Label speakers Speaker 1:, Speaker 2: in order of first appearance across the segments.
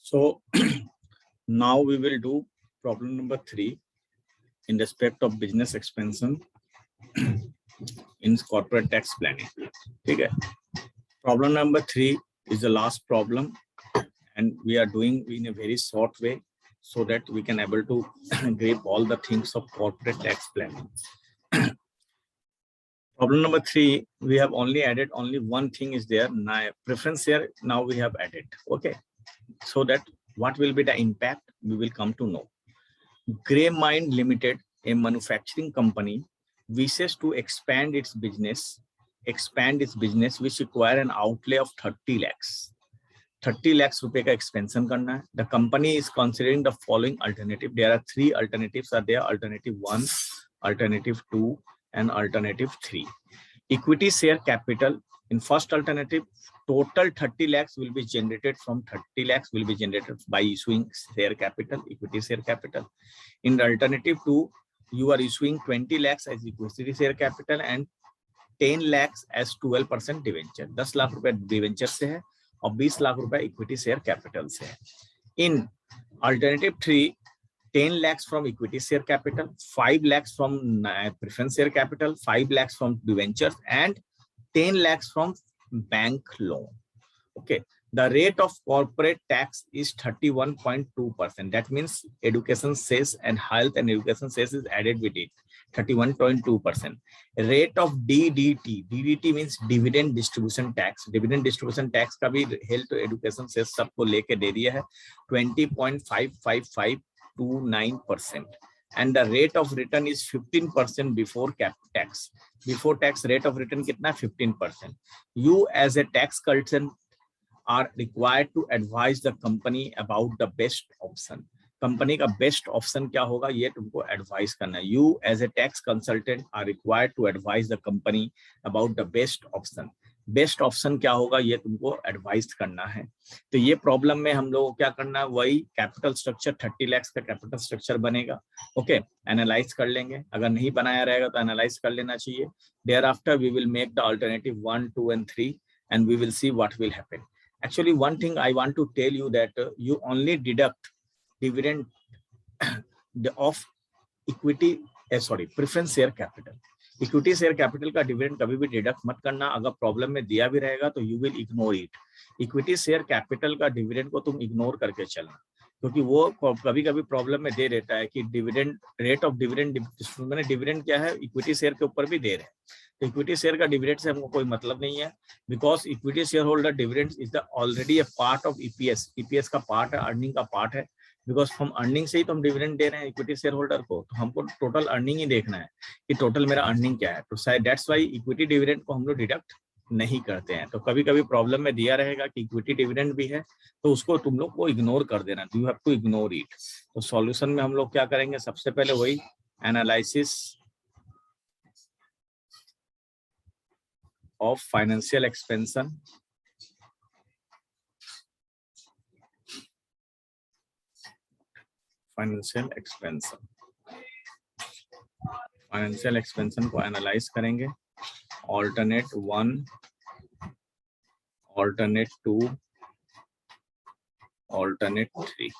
Speaker 1: So now we will do problem number 3 in respect of business expansion in corporate tax planning. Okay. Problem number 3 is the last problem, and we are doing in a very short way so that we can able to grab all the things of corporate tax planning. Problem number 3, we have only added only one thing is there. Now preference here now we have added. Okay, so that what will be the impact we will come to know. Greymind Limited, a manufacturing company, wishes to expand its business which require an outlay of 30 lakhs. 30 lakhs रुपए का expansion करना है. The company is considering the following alternative. There are 3 alternatives are there. Alternative 1, alternative 2, and alternative 3. Equity share capital. In first alternative, total 30 lakhs will be generated from 30 lakhs will be generated by issuing share capital, equity share capital. In alternative 2, you are issuing 20 lakhs as equity share capital and 10 lakhs as 12% debenture. 10 lakh रुपए debenture से है और 20 लाख रुपए equity share capital से है. इन alternative 3, 10 lakhs from equity share capital, 5 lakhs from preference share capital, 5 lakhs from debentures, and 10 lakhs from bank loan. Okay, the rate of corporate tax is 31.2%. That means education cess and health and education cess is added with it. 31.2%. Rate of DDT means dividend distribution tax. Dividend distribution tax का भी health education cess सबको लेके दे दिया है 20.55529%. And the rate of return is 15% before tax. Before tax rate of return कितना 15%. You as a tax consultant are required to advise the company about the best option. Company का best option क्या होगा ये तुमको advice करना है. You as a tax consultant are required to advise the company about the best option. Best option क्या होगा ये तुमको एडवाइस करना है. तो ये प्रॉब्लम में हम लोग को क्या करना है, वही कैपिटल स्ट्रक्चर 30 लाख का कैपिटल स्ट्रक्चर बनेगा. ओके, एनालाइज कर लेंगे. अगर नहीं बनाया रहेगा तो एनालाइज कर लेना चाहिए. Thereafter we will make the alternative 1, 2 and 3 and we will see what will happen. Actually, one thing I want to tell you that you only deduct dividend of equity preference share capital. Equity share capital का dividend कभी भी deduct मत करना. अगर problem में दिया भी रहेगा तो you will ignore it. Equity share capital का डिविडेंड को तुम इग्नोर करके चलना, क्योंकि वो कभी कभी प्रॉब्लम में दे देता है कि डिविडेंड रेट ऑफ डिविडेंड मैंने डिविडेंड क्या है इक्विटी शेयर के ऊपर भी दे रहे हैं. तो इक्विटी शेयर का डिविडेंड से हमको कोई मतलब नहीं है, because equity share holder dividend is the already a part of EPS. EPS का पार्ट है, अर्निंग का पार्ट है. बिकॉज हम अर्निंग से ही तो हम डिविडेंड दे रहे हैं इक्विटी शेयर होल्डर को, तो हमको टोटल अर्निंग ही देखना है कि टोटल मेरा अर्निंग क्या है. तो शायद दैट्स वाई इक्विटी डिविडेंड को हम लोग डिडक्ट नहीं करते हैं. तो कभी कभी प्रॉब्लम में दिया रहेगा कि इक्विटी डिविडेंड भी है तो उसको तुम लोग को इग्नोर कर देना. You have to ignore it. तो सॉल्यूशन में हम लोग क्या करेंगे, सबसे पहले वही analysis of financial expansion. Financial expansion को एनालाइज करेंगे. Alternate 1, alternate 2, alternate 3.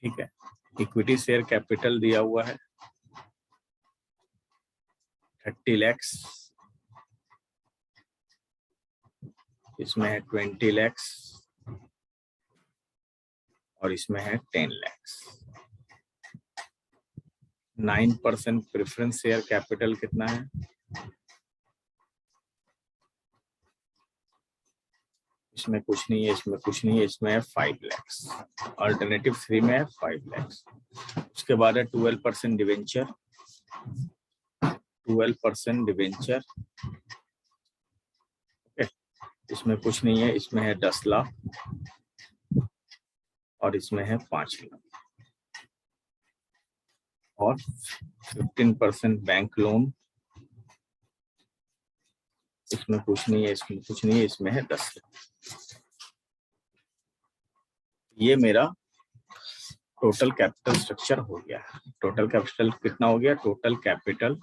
Speaker 1: ठीक है. इक्विटी शेयर कैपिटल दिया हुआ है 30 lakhs, इसमें है 20 lakhs और इसमें है 10 lakhs. 9% प्रेफरेंस शेयर कैपिटल कितना है, इसमें कुछ नहीं है, इसमें कुछ नहीं है, इसमें है 5 lakhs. अल्टरनेटिव 3 में है 5 lakhs. उसके बाद है 12% डिवेंचर. 12% डिवेंचर. ओके, इसमें कुछ नहीं है, इसमें है 10 लाख और इसमें है 5 लाख. और 15% बैंक लोन. इसमें कुछ नहीं है, इसमें कुछ नहीं है, इसमें है 10 लाख. ये मेरा टोटल कैपिटल स्ट्रक्चर हो गया. टोटल कैपिटल कितना हो गया, टोटल कैपिटल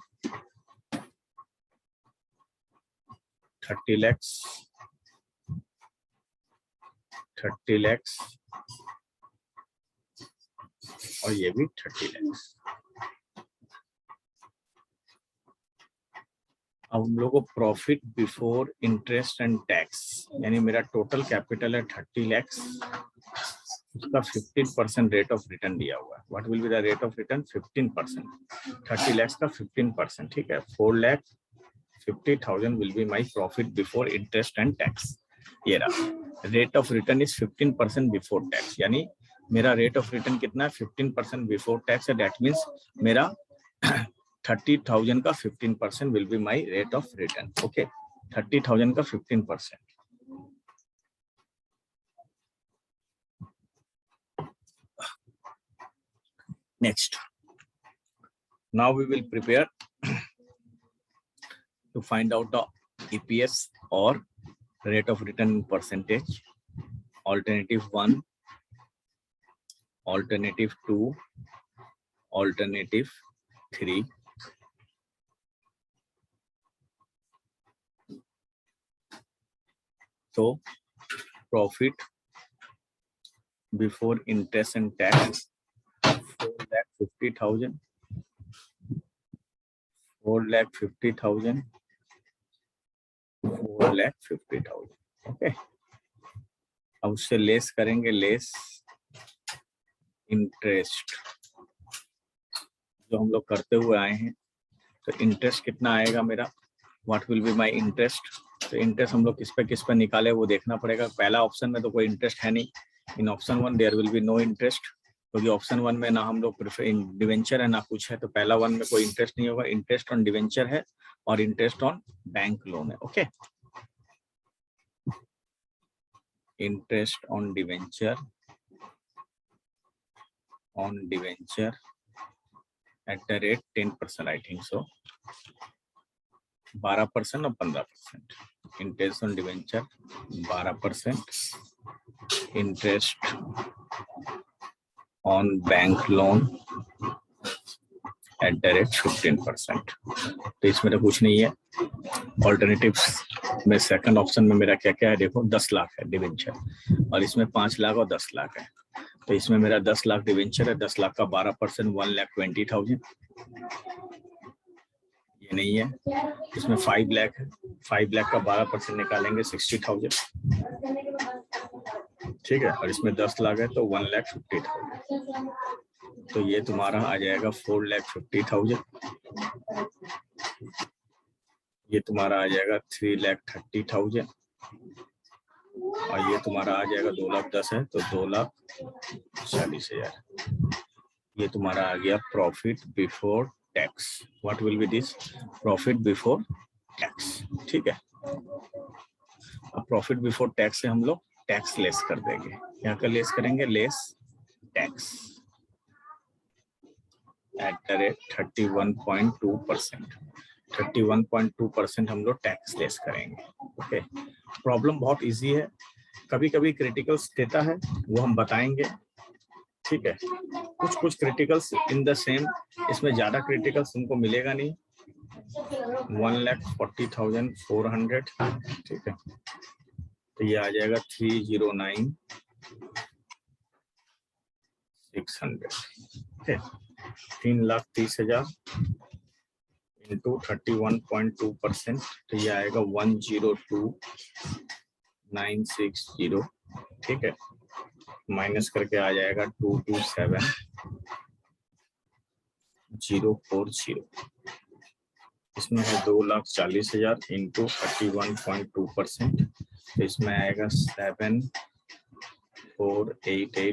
Speaker 1: 30 lakhs, 30 lakhs और ये भी 30 lakhs। अब हम लोग को profit before interest and tax, यानी मेरा टोटल कैपिटल है 30 lakhs, उसका 15% रेट ऑफ रिटर्न दिया हुआ है। What will be the rate of return? 15%। 30 lakhs का 15%, ठीक है। 4,50,000 will be my profit before interest and tax. ये रहा, rate of return is 15% before tax, यानी मेरा रेट ऑफ रिटर्न कितना है? 15% बिफोर टैक्स है। दैट मीन्स मेरा 30,000 का 15% will be my rate of return. Okay, 30,000 का 15%। Next, now we will prepare to find out the EPS or rate of return in percentage. Alternative 1, alternative 2, alternative 3. So, profit before interest and tax, 4,50,000, 4,50,000, 4,50,000। Okay, अब उससे less करेंगे, less interest जो हम लोग करते हुए आए हैं। तो इंटरेस्ट कितना आएगा मेरा? What will be my interest? तो इंटरेस्ट हम लोग किस पे निकाले वो देखना पड़ेगा। पहला ऑप्शन में तो कोई इंटरेस्ट है नहीं। In option 1 there will be no interest, क्योंकि ऑप्शन 1 में ना हम लोग डिवेंचर है ना कुछ है, तो पहला 1 में कोई इंटरेस्ट नहीं होगा। इंटरेस्ट ऑन डिवेंचर है और इंटरेस्ट ऑन बैंक लोन है। Okay, interest on debenture at the rate 10%, I think so, 12% और 15%। Interest on debenture 12%, interest on bank loan at the rate 15%। तो इसमें तो कुछ नहीं है। ऑल्टरनेटिव्स में सेकंड ऑप्शन में मेरा क्या क्या है देखो, 10 लाख है डिवेंचर, और इसमें 5 लाख और 10 लाख है। तो इसमें मेरा 10 लाख डिवेंचर है, 10 लाख का 12%, 1,20,000। ये नहीं है। इसमें 5 लाख है, 5 लाख का 12% निकालेंगे 60,000, ठीक है। और इसमें 10 लाख है तो 1,50,000। तो ये तुम्हारा आ जाएगा 4,50,000। ये तुम्हारा आ जाएगा 3,30,000, और ये तुम्हारा आ जाएगा 2,10,000 है तो 2,40,000। ये तुम्हारा आ गया profit before tax. What will be this? Profit before tax, ठीक है। अब प्रॉफिट बिफोर टैक्स से हम लोग टैक्स लेस कर देंगे। यहाँ का लेस करेंगे, less tax at the rate 31.2%। 31.2% हम लोग टैक्स लेस करेंगे। ओके, प्रॉब्लम बहुत इजी है। कभी कभी क्रिटिकल्स देता है, वो हम बताएंगे, ठीक है। कुछ क्रिटिकल्स इन द सेम, इसमें ज्यादा क्रिटिकल्स तुमको मिलेगा नहीं। 1,40,400, ठीक है। तो ये आ जाएगा 309,600, ठीक है। 3,30,000 इंटू 31.2%, तो ये आएगा 102,960, ठीक है। माइनस करके आ जाएगा 227,040। इसमें है 2,40,000 इंटू 31.2%, तो इसमें आएगा 7,4880,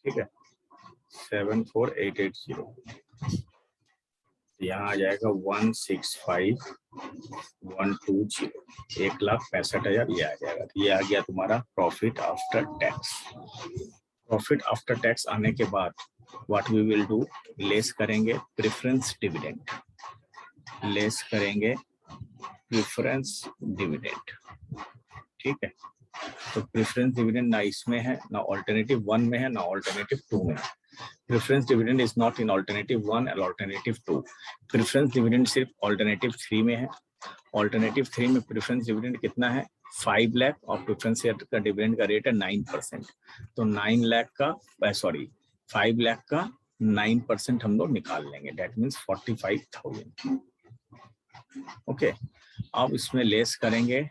Speaker 1: ठीक है। 7,4880। यहाँ आ जाएगा 165,120, 1,65,000 ये आ जाएगा। तो ये आ गया तुम्हारा profit after tax. Profit after tax आने के बाद what we will do, less करेंगे प्रेफरेंस डिविडेंड, लेस करेंगे प्रेफरेंस डिविडेंड, ठीक है। तो प्रेफरेंस डिविडेंड ना इसमें है, ना ऑल्टरनेटिव 1 में है, ना ऑल्टरनेटिव 2 में है। Preference dividend is not in alternative 1 और ऑल्टरनेटिव 2। प्रेफरेंस डिविडेंड सिर्फ ऑल्टरनेटिव 3 में है। ऑल्टरनेटिव 3 में प्रेफरेंस डिविडेंड कितना है? 5 लाख और प्रेफरेंस शेयर का डिविडेंड का रेट है 9%, तो 9 लाख का सॉरी 5 लाख का 9% हम लोग निकाल लेंगे, दैट मीन्स 45,000। ओके, अब इसमें लेस करेंगे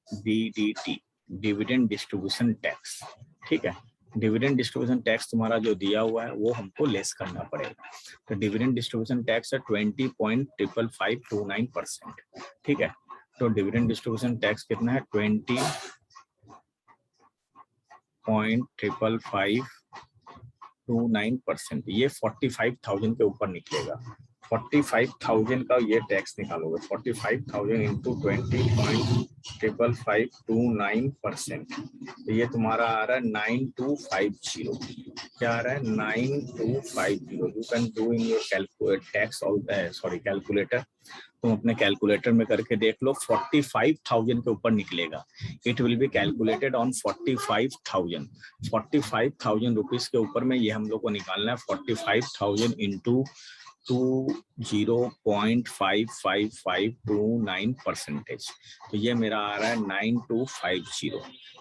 Speaker 1: DDT, डिविडेंड डिस्ट्रीब्यूशन टैक्स। ठीक है, डिविडेंड डिस्ट्रीब्यूशन टैक्स तुम्हारा जो दिया हुआ है वो हमको लेस करना पड़ेगा। तो डिविडेंड डिस्ट्रीब्यूशन टैक्स है 20.55529%। ठीक है, तो डिविडेंड डिस्ट्रीब्यूशन टैक्स कितना है 20.55529%, ये 45,000 के ऊपर निकलेगा। 45,000 का ये टैक्स निकालोगे, 45,000 इंटू 20.55529%, तो ये तुम्हारा आ रहा है 9250। क्या आ रहा है 9250। You can do in your tax calculator, तुम अपने कैलकुलेटर में करके देख लो, 45,000 के ऊपर निकलेगा। It will be calculated on 45,000 rupees के ऊपर में ये हम लोग को निकालना है। 45,000 इंटू 20.55529%, तो ये मेरा आ रहा है 9250।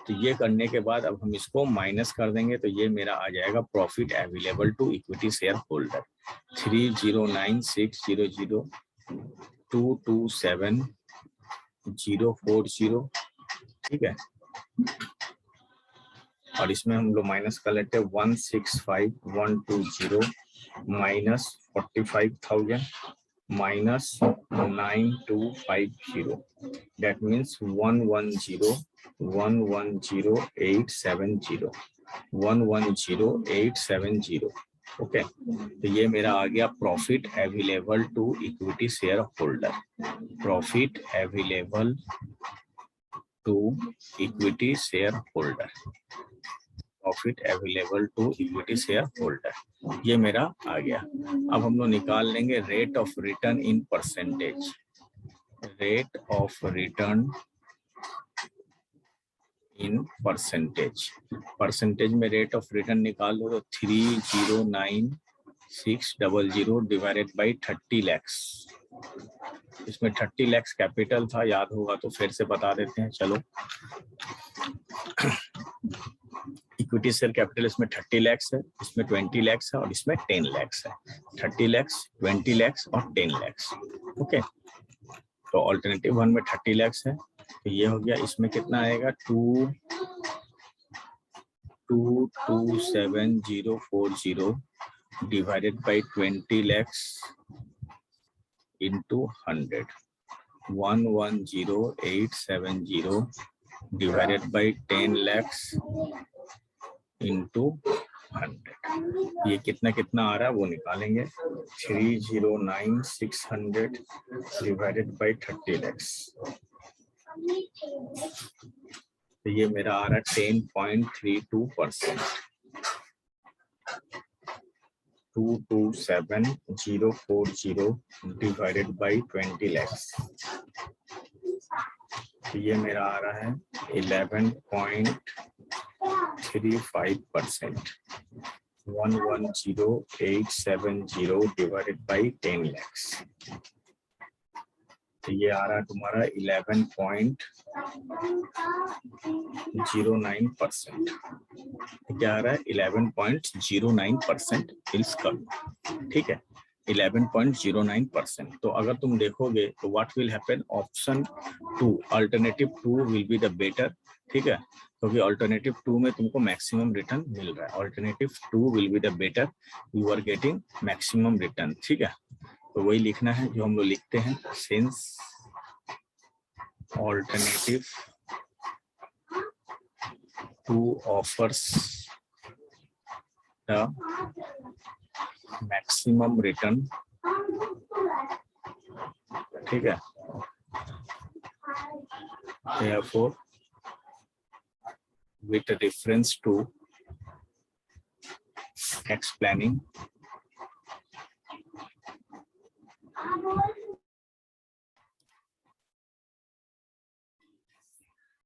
Speaker 1: तो ये करने के बाद अब हम इसको माइनस कर देंगे, तो ये मेरा आ जाएगा profit available to equity shareholder 309,600,227,040। ठीक है, और इसमें हम लोग माइनस कर लेते हैं 165,120 minus 45,000 minus 9250, that means 110,110,870 110,870। Okay, तो ये मेरा आ गया profit available to equity shareholder. Profit available to equity shareholder, profit available to equity shareholder, ये मेरा आ गया। अब हम लोग निकाल लेंगे rate of return in percentage. Rate of return in percentage, percentage में रेट ऑफ रिटर्न निकाल लो तो 309,600 डिवाइडेड बाई 30 lakhs। इसमें 30 lakhs कैपिटल था, याद होगा तो फिर से बता देते हैं। चलो, इक्विटी शेयर कैपिटल इसमें 30 lakhs है, इसमें 20 lakhs है और इसमें 10 lakhs है। 30 lakhs, 20 lakhs और 10 lakhs। ओके, तो ऑल्टरनेटिव 1 में 30 lakhs है, तो ये हो गया। इसमें कितना आएगा 227,040 divided by 20 lakhs into 100, 110,870 divided by 10 lakhs into 100। ये कितना कितना आ रहा है वो निकालेंगे। 309,600 डिवाइडेड बाई 30 lakhs, तो ये मेरा आ रहा है 10.32%। 227,040 डिवाइडेड बाई 20 lakhs, तो ये मेरा आ रहा है 11.35%। 110,870 डिवाइडेड बाई 10 lakhs, तो ये आ रहा है तुम्हारा 11.09%। क्या आ रहा है 11.09% इल्स कर, ठीक है 11.09%। तो अगर तुम देखोगे तो what will happen, option 2 alternative 2 will be the better. ठीक है, क्योंकि अल्टरनेटिव 2 में तुमको मैक्सिमम रिटर्न मिल रहा है। Alternative 2 will be the better, you are getting maximum return. ठीक है, तो वही लिखना है जो हम लोग लिखते हैं, since alternative 2 offers the maximum return. ठीक है, therefore with reference to tax planning